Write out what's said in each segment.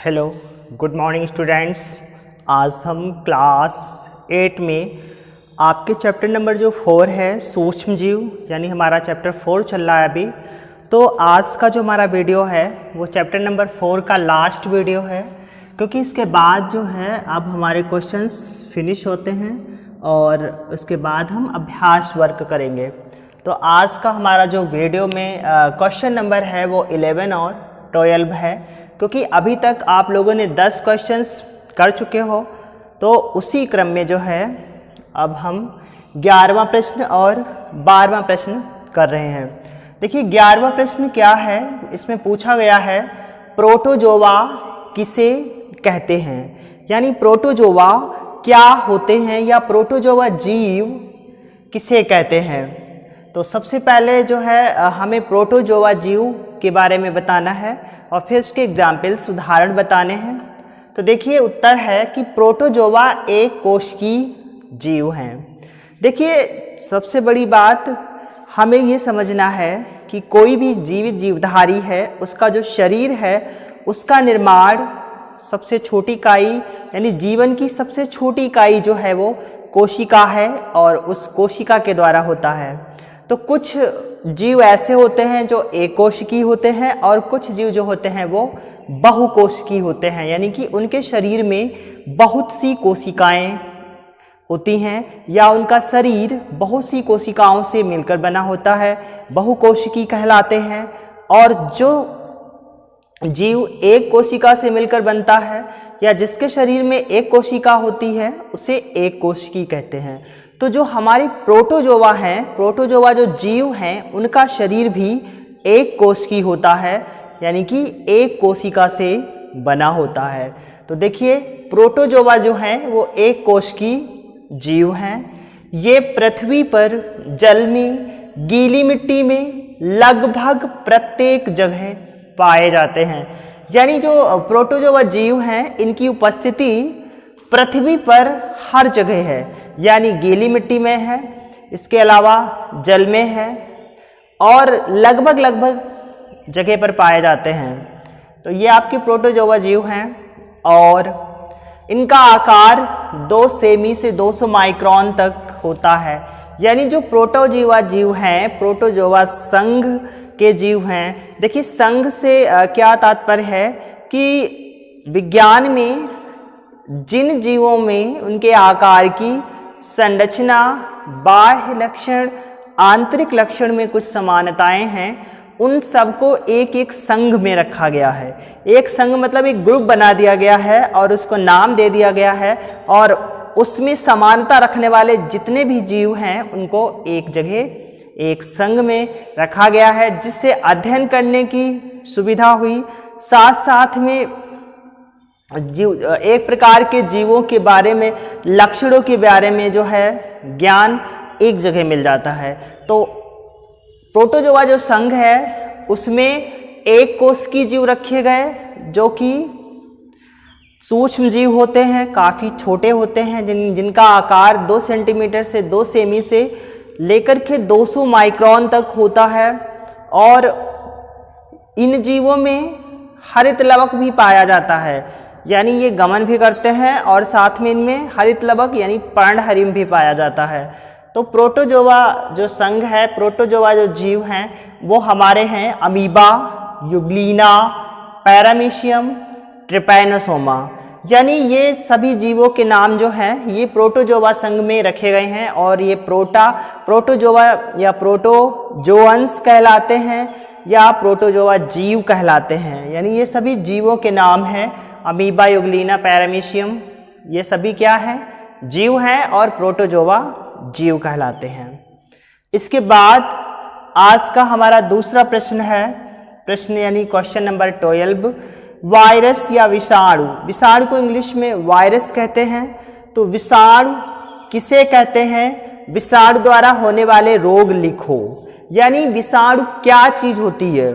Hello, good morning students. आज हम class 8 में आपके चैप्टर नंबर जो 4 है सूक्ष्म जीव, यानी हमारा चैप्टर 4 चल रहा है अभी। तो आज का जो हमारा वीडियो है वो चैप्टर नंबर 4 का लास्ट वीडियो है, क्योंकि इसके बाद जो है अब हमारे क्वेश्चंस फिनिश होते हैं और उसके बाद हम अभ्यास वर्क करेंगे। तो आज का हमारा जो वीडियो में क्वेश्चन नंबर है वो 11 और 12 है, क्योंकि अभी तक आप लोगों ने 10 क्वेश्चंस कर चुके हो। तो उसी क्रम में जो है अब हम 11वां प्रश्न और 12वां प्रश्न कर रहे हैं। देखिए 11वां प्रश्न क्या है, इसमें पूछा गया है प्रोटोजोआ किसे कहते हैं, यानी प्रोटोजोआ क्या होते हैं या प्रोटोजोआ जीव किसे कहते हैं। तो सबसे पहले जो है हमें प्रोटोजोआ जीव के बारे में बताना है और फिर उसके एग्जाम्पल्स उदाहरण बताने हैं। तो देखिए उत्तर है कि प्रोटोजोआ एक कोशिकीय जीव हैं। देखिए सबसे बड़ी बात हमें ये समझना है कि कोई भी जीवित जीवधारी है उसका जो शरीर है उसका निर्माण सबसे छोटी इकाई यानी जीवन की सबसे छोटी इकाई जो है वो कोशिका है और उस कोशिका के द्वारा होता है। तो कुछ जीव ऐसे होते हैं जो एक कोशिकीय होते हैं और कुछ जीव जो होते हैं वो बहुकोशिकीय होते हैं, यानी कि उनके शरीर में बहुत सी कोशिकाएं होती हैं या उनका शरीर बहुत सी कोशिकाओं से मिलकर बना होता है, बहुकोशिकीय कहलाते हैं। और जो जीव एक कोशिका से मिलकर बनता है या जिसके शरीर में एक कोशिका होती है उसे एक कोशिकीय कहते हैं। तो जो हमारी प्रोटोजोआ हैं, प्रोटोजोआ जो जीव हैं उनका शरीर भी एक कोशिकीय होता है, यानी कि एक कोशिका से बना होता है। तो देखिए प्रोटोजोआ जो हैं वो एक कोशिकीय जीव हैं। ये पृथ्वी पर जल में, गीली मिट्टी में लगभग प्रत्येक जगह पाए जाते हैं, यानी जो प्रोटोजोआ जीव हैं इनकी उपस्थिति पृथ्वी पर हर जगह है, यानी गीली मिट्टी में है, इसके अलावा जल में है और लगभग जगह पर पाए जाते हैं। तो ये आपके प्रोटोजोआ जीव हैं और इनका आकार 2 सेमी से 200 माइक्रोन तक होता है, यानी जो प्रोटोजोआ जीव हैं प्रोटोजोआ संघ के जीव हैं। देखिए संघ से क्या तात्पर्य है कि विज्ञान में जिन जीवों में उनके आकार की संरचना, बाह्य लक्षण, आंतरिक लक्षण में कुछ समानताएं हैं उन सबको एक एक संघ में रखा गया है। एक संघ मतलब एक ग्रुप बना दिया गया है और उसको नाम दे दिया गया है और उसमें समानता रखने वाले जितने भी जीव हैं उनको एक जगह एक संघ में रखा गया है, जिससे अध्ययन करने की सुविधा हुई। साथ साथ में जीव एक प्रकार के जीवों के बारे में, लक्षणों के बारे में जो है ज्ञान एक जगह मिल जाता है। तो प्रोटोजोआ जो संघ है उसमें एक कोशिकीय जीव रखे गए जो कि सूक्ष्म जीव होते हैं, काफ़ी छोटे होते हैं, जिनका आकार 2 सेंटीमीटर से 2 सेमी से लेकर के 200 माइक्रोन तक होता है। और इन जीवों में हरित लवक भी पाया जाता है, यानी ये गमन भी करते हैं और साथ में इनमें हरित लवक यानी पर्णहरिम भी पाया जाता है। तो प्रोटोजोआ जो संघ है, प्रोटोजोआ जो जीव हैं वो हमारे हैं अमीबा, यूग्लिना, पैरामीशियम, ट्रिपैनोसोमा, यानी ये सभी जीवों के नाम जो हैं ये प्रोटोजोआ संघ में रखे गए हैं और ये प्रोटोजोआ या प्रोटोजोअन्स कहलाते हैं या प्रोटोजोआ जीव कहलाते हैं, यानी ये सभी जीवों के नाम हैं। अमीबा, यूग्लिना, पैरामीशियम ये सभी क्या हैं, जीव हैं और प्रोटोजोआ जीव कहलाते हैं। इसके बाद आज का हमारा दूसरा प्रश्न है, प्रश्न यानी क्वेश्चन नंबर 12, वायरस या विषाणु। विषाणु को इंग्लिश में वायरस कहते हैं। तो विषाणु किसे कहते हैं, विषाणु द्वारा होने वाले रोग लिखो, यानी विषाणु क्या चीज होती है,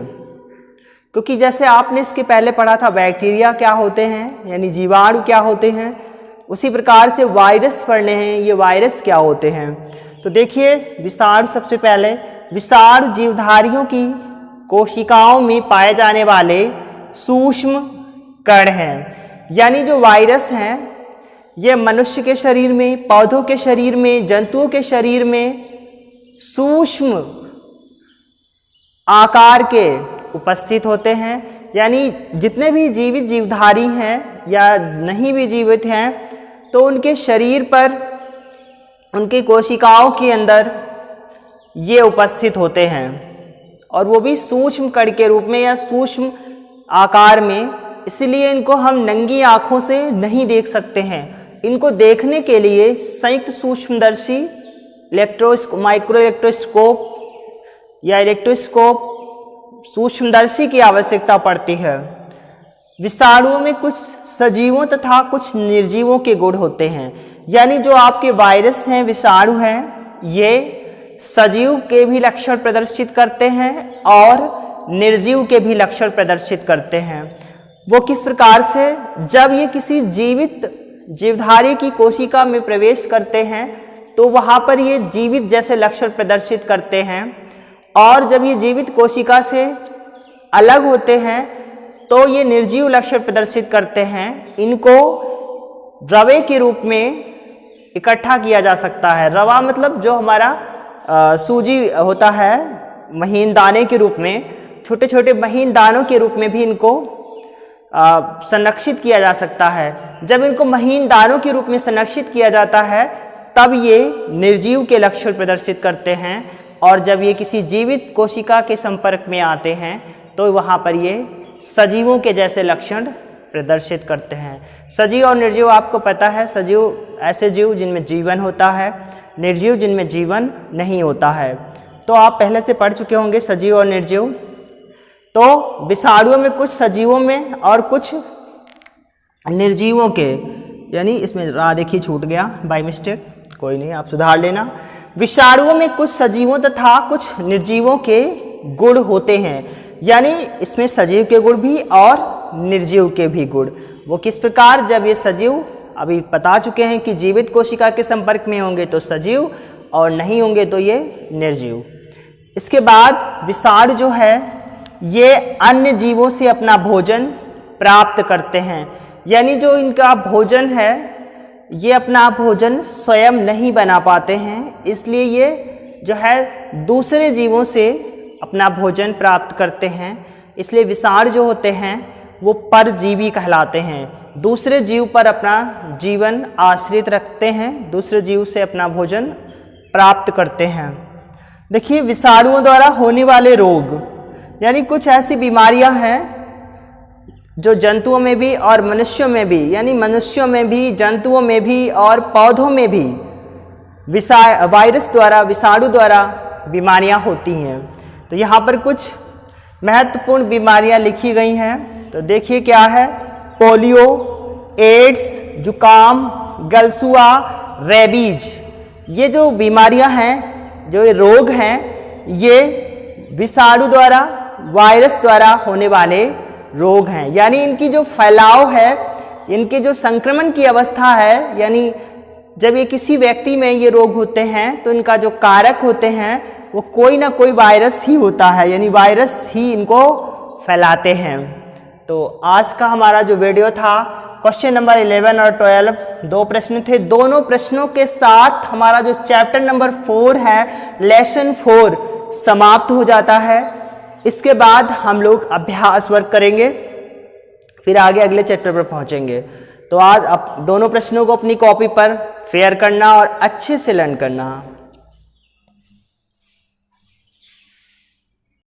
क्योंकि जैसे आपने इसके पहले पढ़ा था बैक्टीरिया क्या होते हैं यानी जीवाणु क्या होते हैं, उसी प्रकार से वायरस पढ़ने हैं, ये वायरस क्या होते हैं। तो देखिए विषाणु, सबसे पहले विषाणु जीवधारियों की कोशिकाओं में पाए जाने वाले सूक्ष्म कण हैं। यानी जो वायरस हैं ये मनुष्य के शरीर में, पौधों के शरीर में, जंतुओं के शरीर में सूक्ष्म आकार के उपस्थित होते हैं। यानी जितने भी जीवित जीवधारी हैं या नहीं भी जीवित हैं तो उनके शरीर पर, उनकी कोशिकाओं के अंदर ये उपस्थित होते हैं और वो भी सूक्ष्म कण के रूप में या सूक्ष्म आकार में। इसलिए इनको हम नंगी आँखों से नहीं देख सकते हैं। इनको देखने के लिए संयुक्त सूक्ष्मदर्शी माइक्रो इलेक्ट्रोस्कोप या इलेक्ट्रोस्कोप सूक्ष्मदर्शी की आवश्यकता पड़ती है। विषाणुओं में कुछ सजीवों तथा कुछ निर्जीवों के गुण होते हैं। यानी जो आपके वायरस हैं, विषाणु हैं, ये सजीव के भी लक्षण प्रदर्शित करते हैं और निर्जीव के भी लक्षण प्रदर्शित करते हैं। वो किस प्रकार से? जब ये किसी जीवित जीवधारी की कोशिका में प्रवेश करते हैं तो वहाँ पर ये जीवित जैसे लक्षण प्रदर्शित करते हैं और जब ये जीवित कोशिका से अलग होते हैं तो ये निर्जीव लक्षण प्रदर्शित करते हैं। इनको रवे के रूप में इकट्ठा किया जा सकता है। रवा मतलब जो हमारा सूजी होता है, महीन दाने के रूप में, छोटे छोटे महीन दानों के रूप में भी इनको संरक्षित किया जा सकता है। जब इनको महीन दानों के रूप में संरक्षित किया जाता है तब ये निर्जीव के लक्षण प्रदर्शित करते हैं और जब ये किसी जीवित कोशिका के संपर्क में आते हैं तो वहाँ पर ये सजीवों के जैसे लक्षण प्रदर्शित करते हैं। सजीव और निर्जीव आपको पता है, सजीव ऐसे जीव जिनमें जीवन होता है, निर्जीव जिनमें जीवन नहीं होता है। तो आप पहले से पढ़ चुके होंगे सजीव और निर्जीव। तो विषाणुओं में कुछ सजीवों में और कुछ निर्जीवों के, यानी इसमें रा देखिए छूट गया बाय मिस्टेक, कोई नहीं, आप सुधार लेना। विषाणुओं में कुछ सजीवों तथा कुछ निर्जीवों के गुण होते हैं। यानी इसमें सजीव के गुण भी और निर्जीव के भी गुण। वो किस प्रकार? जब ये सजीव, अभी बता चुके हैं कि जीवित कोशिका के संपर्क में होंगे तो सजीव और नहीं होंगे तो ये निर्जीव। इसके बाद विषाणु जो है ये अन्य जीवों से अपना भोजन प्राप्त करते हैं। यानी जो इनका भोजन है ये अपना भोजन स्वयं नहीं बना पाते हैं, इसलिए ये जो है दूसरे जीवों से अपना भोजन प्राप्त करते हैं। इसलिए विषाणु जो होते हैं वो परजीवी कहलाते हैं। दूसरे जीव पर अपना जीवन आश्रित रखते हैं, दूसरे जीव से अपना भोजन प्राप्त करते हैं। देखिए विषाणुओं द्वारा होने वाले रोग, यानी कुछ ऐसी बीमारियां हैं जो जंतुओं में भी और मनुष्यों में भी, यानी मनुष्यों में भी, जंतुओं में भी और पौधों में भी वायरस द्वारा, विषाणु द्वारा बीमारियां होती हैं। तो यहाँ पर कुछ महत्वपूर्ण बीमारियां लिखी गई हैं। तो देखिए क्या है? पोलियो, एड्स, जुकाम, गलसुआ, रेबीज। ये जो बीमारियां हैं, जो ये रोग हैं, ये विषाणु द्वारा, वायरस द्वारा होने वाले रोग हैं। यानी इनकी जो फैलाव है, इनके जो संक्रमण की अवस्था है, यानी जब ये किसी व्यक्ति में ये रोग होते हैं तो इनका जो कारक होते हैं वो कोई ना कोई वायरस ही होता है, यानी वायरस ही इनको फैलाते हैं। तो आज का हमारा जो वीडियो था, क्वेश्चन नंबर 11 और 12 दो प्रश्न थे। दोनों प्रश्नों के साथ हमारा जो चैप्टर नंबर 4 है, लेसन 4 समाप्त हो जाता है। इसके बाद हम लोग अभ्यास वर्क करेंगे, फिर आगे अगले चैप्टर पर पहुंचेंगे। तो आज दोनों प्रश्नों को अपनी कॉपी पर फेयर करना और अच्छे से लर्न करना।